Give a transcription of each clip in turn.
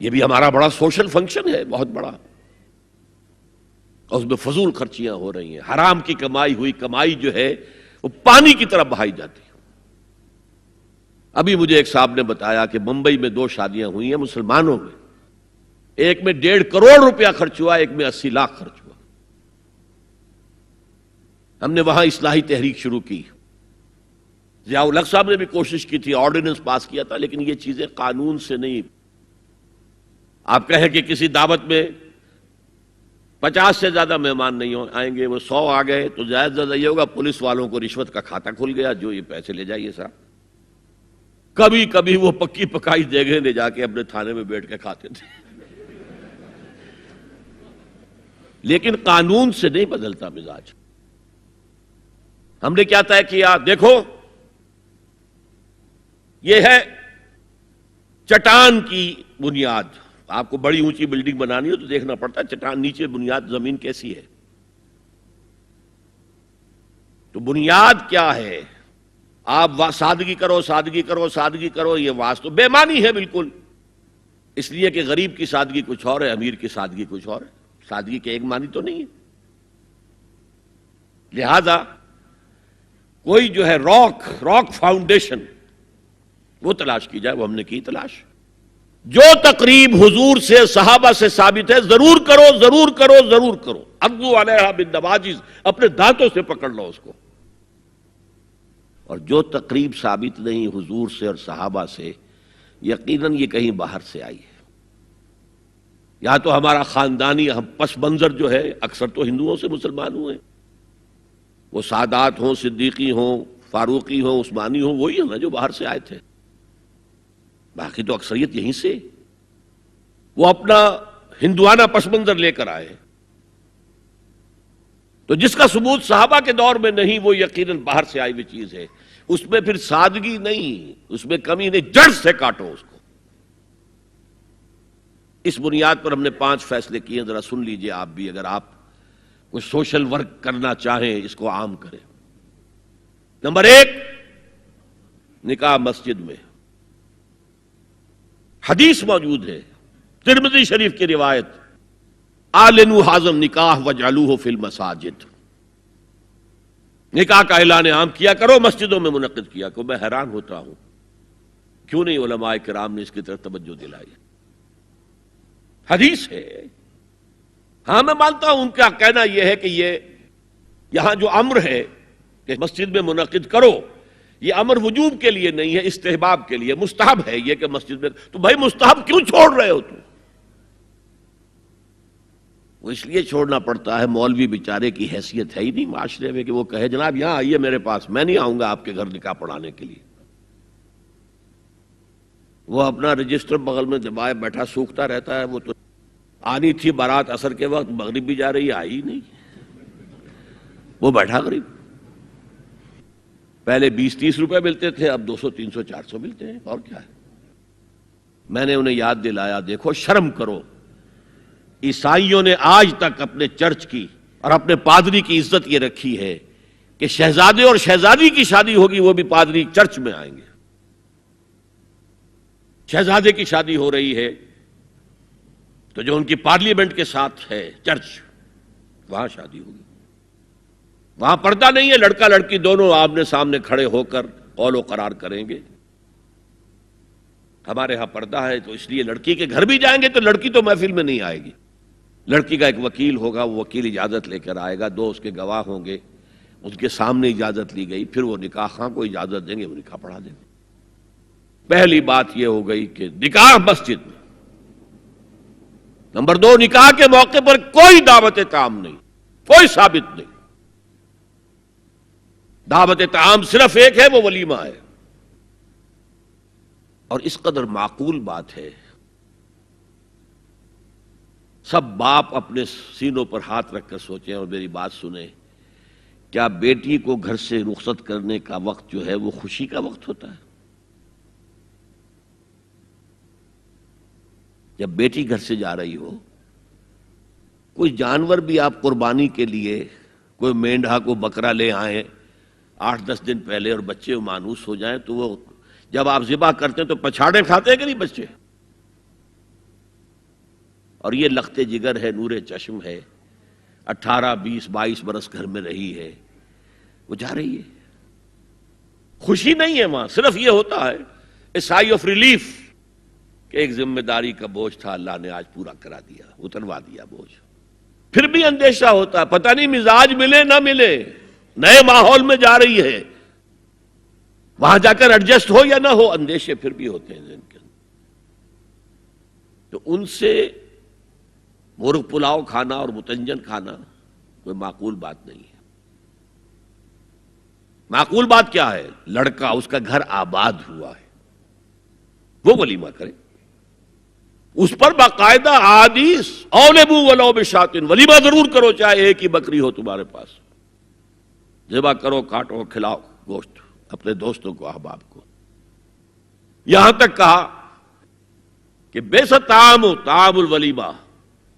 یہ بھی ہمارا بڑا سوشل فنکشن ہے، بہت بڑا، اور اس میں فضول خرچیاں ہو رہی ہیں، حرام کی کمائی ہوئی کمائی جو ہے وہ پانی کی طرح بہائی جاتی ہے۔ ابھی مجھے ایک صاحب نے بتایا کہ ممبئی میں 2 شادیاں ہوئی ہیں مسلمانوں میں، ایک میں 1.5 کروڑ روپیہ خرچ ہوا، ایک میں 80 لاکھ خرچ ہوا۔ ہم نے وہاں اصلاحی تحریک شروع کی، ضیاء الحق صاحب نے بھی کوشش کی تھی، آرڈیننس پاس کیا تھا، لیکن یہ چیزیں قانون سے نہیں۔ آپ کہیں کہ کسی دعوت میں 50 سے زیادہ مہمان نہیں آئیں گے، وہ 100 آ گئے تو زیادہ سے زیادہ یہ ہوگا پولیس والوں کو رشوت کا کھاتا کھل گیا، جو یہ پیسے لے جائیے صاحب۔ کبھی کبھی وہ پکی پکائی دیگیں لے جا کے اپنے تھانے میں بیٹھ کے کھاتے تھے، لیکن قانون سے نہیں بدلتا مزاج۔ ہم نے کیا طے کیا؟ دیکھو یہ ہے چٹان کی بنیاد۔ آپ کو بڑی اونچی بلڈنگ بنانی ہو تو دیکھنا پڑتا ہے چٹان نیچے بنیاد زمین کیسی ہے۔ تو بنیاد کیا ہے؟ آپ سادگی کرو، سادگی کرو، سادگی کرو، یہ واسطہ بے معنی ہے بالکل، اس لیے کہ غریب کی سادگی کچھ اور ہے، امیر کی سادگی کچھ اور ہے، سادگی کے ایک معنی تو نہیں ہے۔ لہذا کوئی جو ہے راک فاؤنڈیشن وہ تلاش کی جائے، وہ ہم نے کی تلاش۔ جو تقریب حضور سے صحابہ سے ثابت ہے ضرور کرو، ضرور کرو، ضرور کرو، عضوا علیہا بالنواجذ، اپنے دانتوں سے پکڑ لو اس کو۔ اور جو تقریب ثابت نہیں حضور سے اور صحابہ سے، یقیناً یہ کہیں باہر سے آئی ہے۔ یا تو ہمارا خاندانی پس منظر جو ہے، اکثر تو ہندوؤں سے مسلمان ہوئے، وہ سادات ہوں، صدیقی ہوں، فاروقی ہوں، عثمانی ہوں، وہی ہیں نا جو باہر سے آئے تھے، باقی تو اکثریت یہیں سے، وہ اپنا ہندوانہ پس منظر لے کر آئے۔ تو جس کا ثبوت صحابہ کے دور میں نہیں، وہ یقیناً باہر سے آئی ہوئی چیز ہے، اس میں پھر سادگی نہیں، اس میں کمی نہیں، جڑ سے کاٹو اس کو۔ اس بنیاد پر ہم نے 5 فیصلے کیے، ذرا سن لیجئے آپ بھی، اگر آپ کوئی سوشل ورک کرنا چاہیں اس کو عام کریں۔ نمبر 1، نکاح مسجد میں۔ حدیث موجود ہے، ترمذی شریف کی روایت، اعلنوا ھذا النکاح واجعلوہ فی المساجد، نکاح کا اعلان عام کیا کرو، مسجدوں میں منعقد کیا کرو۔ میں حیران ہوتا ہوں کیوں نہیں علماء کرام نے اس کی طرف توجہ دلائی۔ حدیث ہے، ہاں میں مانتا ہوں ان کا کہنا یہ ہے کہ یہ یہاں جو امر ہے کہ مسجد میں منعقد کرو، یہ امر وجوب کے لیے نہیں ہے، استحباب کے لیے، مستحب ہے یہ کہ مسجد میں۔ تو بھائی مستحب کیوں چھوڑ رہے ہو تم؟ وہ اس لیے چھوڑنا پڑتا ہے، مولوی بیچارے کی حیثیت ہے ہی نہیں معاشرے میں کہ وہ کہے جناب یہاں آئیے میرے پاس، میں نہیں آؤں گا آپ کے گھر نکاح پڑھانے کے لیے۔ وہ اپنا رجسٹر بغل میں دبائے بیٹھا سوکھتا رہتا ہے۔ وہ تو آنی تھی بارات عصر کے وقت، مغرب بھی جا رہی ہے، آئی ہی نہیں، وہ بیٹھا غریب۔ پہلے 20-30 روپے ملتے تھے، اب 200 300 400 ملتے ہیں، اور کیا ہے۔ میں نے انہیں یاد دلایا، دیکھو شرم کرو، عیسائیوں نے آج تک اپنے چرچ کی اور اپنے پادری کی عزت یہ رکھی ہے کہ شہزادے اور شہزادی کی شادی ہوگی وہ بھی پادری چرچ میں آئیں گے۔ شہزادے کی شادی ہو رہی ہے تو جو ان کی پارلیمنٹ کے ساتھ ہے چرچ، وہاں شادی ہوگی، وہاں پردہ نہیں ہے، لڑکا لڑکی دونوں آمنے سامنے کھڑے ہو کر قول و قرار کریں گے۔ ہمارے ہاں پردہ ہے، تو اس لیے لڑکی کے گھر بھی جائیں گے تو لڑکی تو محفل میں نہیں آئے گی، لڑکی کا ایک وکیل ہوگا، وہ وکیل اجازت لے کر آئے گا، 2 اس کے گواہ ہوں گے، اس کے سامنے اجازت لی گئی، پھر وہ نکاح خواہ کو اجازت دیں گے، وہ نکاح پڑھا دیں گے۔ پہلی بات یہ ہو گئی کہ نکاح مسجد میں۔ نمبر 2، نکاح کے موقع پر کوئی دعوت طعام نہیں، کوئی ثابت نہیں۔ دعوت طعام صرف ایک ہے، وہ ولیمہ ہے، اور اس قدر معقول بات ہے، سب باپ اپنے سینوں پر ہاتھ رکھ کر سوچیں اور میری بات سنیں، کیا بیٹی کو گھر سے رخصت کرنے کا وقت جو ہے وہ خوشی کا وقت ہوتا ہے؟ جب بیٹی گھر سے جا رہی ہو، کوئی جانور بھی آپ قربانی کے لیے، کوئی مینڈھا کو بکرا لے آئیں 8-10 دن پہلے اور بچے مانوس ہو جائیں، تو وہ جب آپ ذبح کرتے ہیں تو پچھاڑے کھاتے ہیں کہ نہیں بچے؟ اور یہ لخت جگر ہے، نور چشم ہے، 18 20 22 برس گھر میں رہی ہے، وہ جا رہی ہے. خوشی نہیں ہے وہاں، صرف یہ ہوتا ہے اے سائی آف ریلیف کہ ایک ذمہ داری کا بوجھ تھا، اللہ نے آج پورا کرا دیا، اتروا دیا بوجھ. پھر بھی اندیشہ ہوتا ہے، پتہ نہیں مزاج ملے نہ ملے، نئے ماحول میں جا رہی ہے، وہاں جا کر ایڈجسٹ ہو یا نہ ہو، اندیشے پھر بھی ہوتے ہیں ذہن کے اندر. تو ان سے مرغ پلاؤ کھانا اور متنجن کھانا کوئی معقول بات نہیں ہے. معقول بات کیا ہے؟ لڑکا، اس کا گھر آباد ہوا ہے، وہ ولیمہ کرے، اس پر باقاعدہ حدیث اولبو ولو بشاتن، ولیمہ ضرور کرو چاہے ایک ہی بکری ہو تمہارے پاس، ذبح کرو، کاٹو، کھلاؤ گوشت اپنے دوستوں کو، احباب کو. یہاں تک کہا کہ بئس طعام الولیمہ،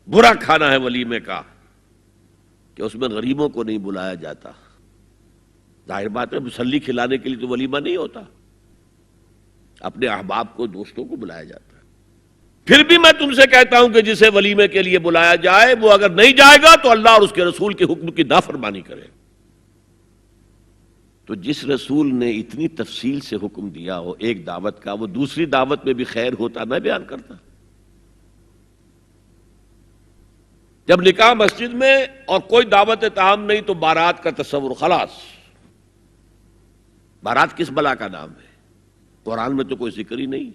برا کھانا ہے ولیمے کا کہ اس میں غریبوں کو نہیں بلایا جاتا. ظاہر بات ہے، مسلی کھلانے کے لیے تو ولیمہ نہیں ہوتا، اپنے احباب کو، دوستوں کو بلایا جاتا ہے. پھر بھی میں تم سے کہتا ہوں کہ جسے ولیمے کے لیے بلایا جائے وہ اگر نہیں جائے گا تو اللہ اور اس کے رسول کے حکم کی نافرمانی کرے. تو جس رسول نے اتنی تفصیل سے حکم دیا ہو ایک دعوت کا، وہ دوسری دعوت میں بھی خیر ہوتا میں بیان کرتا. جب نکاح مسجد میں اور کوئی دعوت طعام نہیں تو بارات کا تصور، خلاص. بارات کس بلا کا نام ہے؟ قرآن میں تو کوئی ذکر ہی نہیں،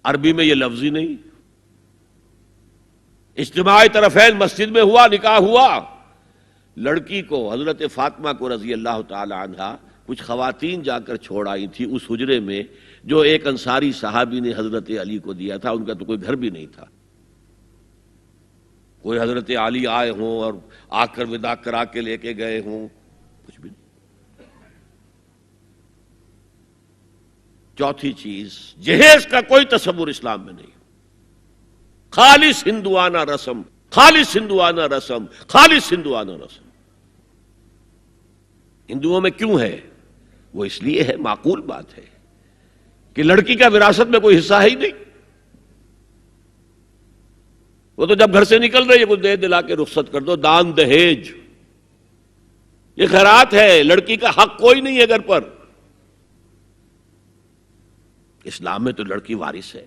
عربی میں یہ لفظ ہی نہیں. اجتماع طرفین مسجد میں ہوا، نکاح ہوا. لڑکی کو، حضرت فاطمہ کو رضی اللہ تعالی عنہا، کچھ خواتین جا کر چھوڑ آئی تھی اس حجرے میں جو ایک انصاری صحابی نے حضرت علی کو دیا تھا. ان کا تو کوئی گھر بھی نہیں تھا. کوئی حضرت علی آئے ہوں اور آ کر وداع کرا کے لے کے گئے ہوں، کچھ بھی نہیں. چوتھی چیز، جہیز کا کوئی تصور اسلام میں نہیں. خالص ہندوانہ رسم، خالص ہندوانہ رسم، خالص ہندوانہ رسم. ہندوؤں میں کیوں ہے؟ وہ اس لیے ہے، معقول بات ہے کہ لڑکی کا وراثت میں کوئی حصہ ہے ہی نہیں. وہ تو جب گھر سے نکل رہی ہے کچھ دے دلا کے رخصت کر دو، دان دہیج، یہ خیرات ہے. لڑکی کا حق کوئی نہیں ہے گھر پر. اسلام میں تو لڑکی وارث ہے.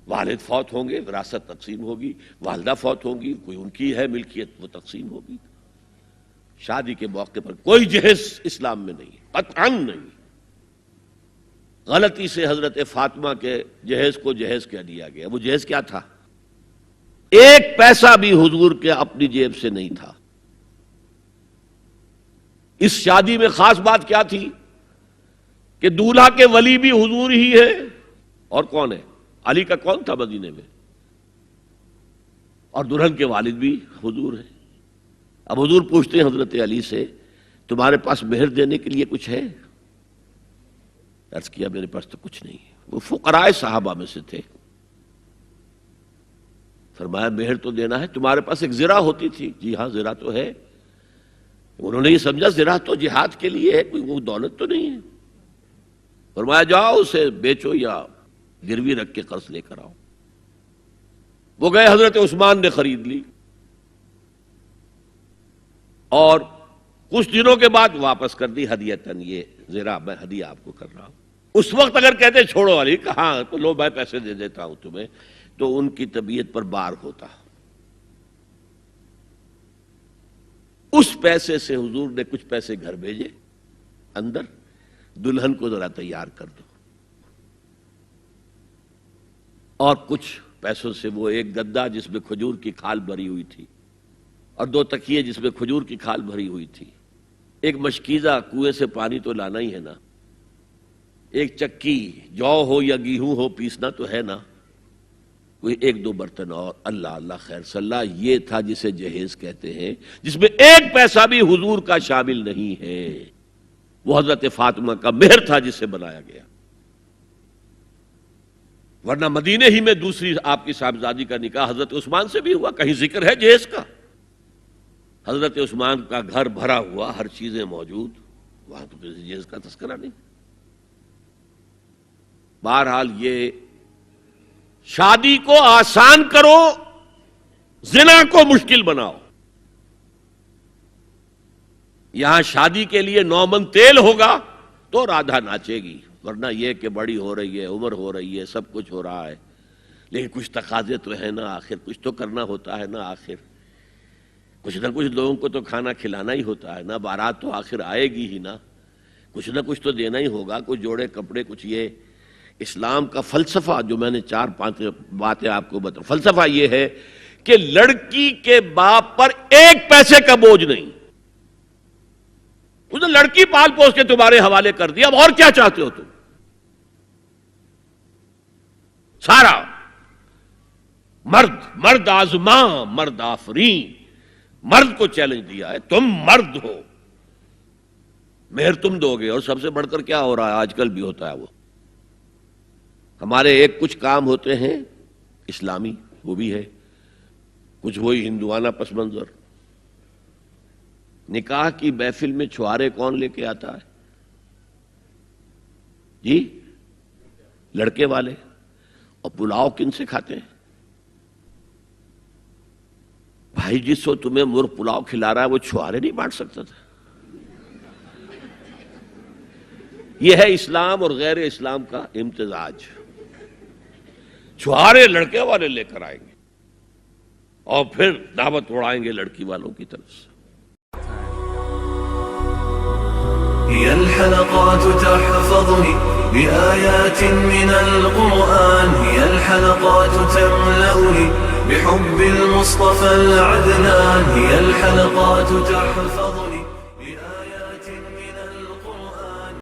والد فوت ہوں گے، وراثت تقسیم ہوگی. والدہ فوت ہوں گی، کوئی ان کی ہے ملکیت، وہ تقسیم ہوگی. شادی کے موقع پر کوئی جہیز اسلام میں نہیں، قطعاً نہیں. غلطی سے حضرت فاطمہ کے جہیز کو جہیز کہہ دیا گیا. وہ جہیز کیا تھا؟ ایک پیسہ بھی حضور کے اپنی جیب سے نہیں تھا. اس شادی میں خاص بات کیا تھی کہ دولہا کے ولی بھی حضور ہی ہے. اور کون ہے؟ علی کا کون تھا مدینے میں؟ اور دلہن کے والد بھی حضور ہیں. اب حضور پوچھتے ہیں حضرت علی سے، تمہارے پاس مہر دینے کے لیے کچھ ہے؟ عرض کیا میرے پاس تو کچھ نہیں. وہ فقراء صحابہ میں سے تھے. فرمایا مہر تو دینا ہے، تمہارے پاس ایک زرہ ہوتی تھی. جی ہاں زرہ تو ہے. انہوں نے یہ سمجھا زرہ تو جہاد کے لیے ہے، کوئی وہ دولت تو نہیں ہے. فرمایا جاؤ اسے بیچو یا گروی رکھ کے قرض لے کر آؤ. وہ گئے، حضرت عثمان نے خرید لی اور کچھ دنوں کے بعد واپس کر دی ہدیتاً. یہ زرہ میں ہدیہ آپ کو کر رہا ہوں. اس وقت اگر کہتے چھوڑو علی، کہاں تو لو میں پیسے دے دیتا ہوں تمہیں، تو ان کی طبیعت پر بار ہوتا. اس پیسے سے حضور نے کچھ پیسے گھر بھیجے اندر، دلہن کو ذرا تیار کر دو. اور کچھ پیسوں سے وہ ایک گدا جس میں کھجور کی کھال بھری ہوئی تھی، اور 2 تکیے جس میں کھجور کی کھال بھری ہوئی تھی، ایک مشکیزہ، کنویں سے پانی تو لانا ہی ہے نا، ایک چکی، جو ہو یا گیہوں ہو پیسنا تو ہے نا، کوئی 1-2 برتن اور. اللہ اللہ خیر صلی اللہ. یہ تھا جسے جہیز کہتے ہیں، جس میں ایک پیسہ بھی حضور کا شامل نہیں ہے. وہ حضرت فاطمہ کا مہر تھا جسے بنایا گیا. ورنہ مدینے ہی میں دوسری آپ کی صاحبزادی کا نکاح حضرت عثمان سے بھی ہوا. کہیں ذکر ہے جہیز کا؟ حضرت عثمان کا گھر بھرا ہوا، ہر چیزیں موجود، وہاں تو کسی جہیز کا تذکرہ نہیں. بہرحال یہ شادی کو آسان کرو زنا کو مشکل بناؤ. یہاں شادی کے لیے 9 من تیل ہوگا تو رادھا ناچے گی، ورنہ یہ کہ بڑی ہو رہی ہے، عمر ہو رہی ہے، سب کچھ ہو رہا ہے، لیکن کچھ تقاضے تو ہے نا، آخر کچھ تو کرنا ہوتا ہے نا، آخر کچھ نہ کچھ لوگوں کو تو کھانا کھلانا ہی ہوتا ہے نا، بارات تو آخر آئے گی ہی نا، کچھ نہ کچھ تو دینا ہی ہوگا، کچھ جوڑے کپڑے، کچھ یہ. اسلام کا فلسفہ جو میں نے 4-5 باتیں آپ کو بتا، فلسفہ یہ ہے کہ لڑکی کے باپ پر 1 پیسے کا بوجھ نہیں. اس نے لڑکی پال پوس کے تمہارے حوالے کر دیا، اب اور کیا چاہتے ہو تم؟ سارا مرد آزماں مرد آفرین، مرد کو چیلنج دیا ہے، تم مرد ہو، مہر تم دو گے. اور سب سے بڑھ کر کیا ہو رہا ہے آج کل بھی ہوتا ہے، وہ ہمارے ایک کچھ کام ہوتے ہیں اسلامی، وہ بھی ہے کچھ وہی ہندوانہ پس منظر. نکاح کی محفل میں چھوارے کون لے کے آتا ہے جی؟ لڑکے والے. اور پلاؤ کن سے کھاتے ہیں بھائی؟ جس وقت تمہیں مرغ پلاؤ کھلا رہا ہے وہ چھوارے نہیں بانٹ سکتا تھا؟ یہ ہے اسلام اور غیر اسلام کا امتزاج. چھوارے لڑکے والے لے کر آئیں گے اور پھر دعوت اڑائیں گے لڑکی والوں کی طرف سے. هي الحلقات تحفظني بآيات من القرآن، هي الحلقات تملأني بحب المصطفى العدنان، هي الحلقات تحفظني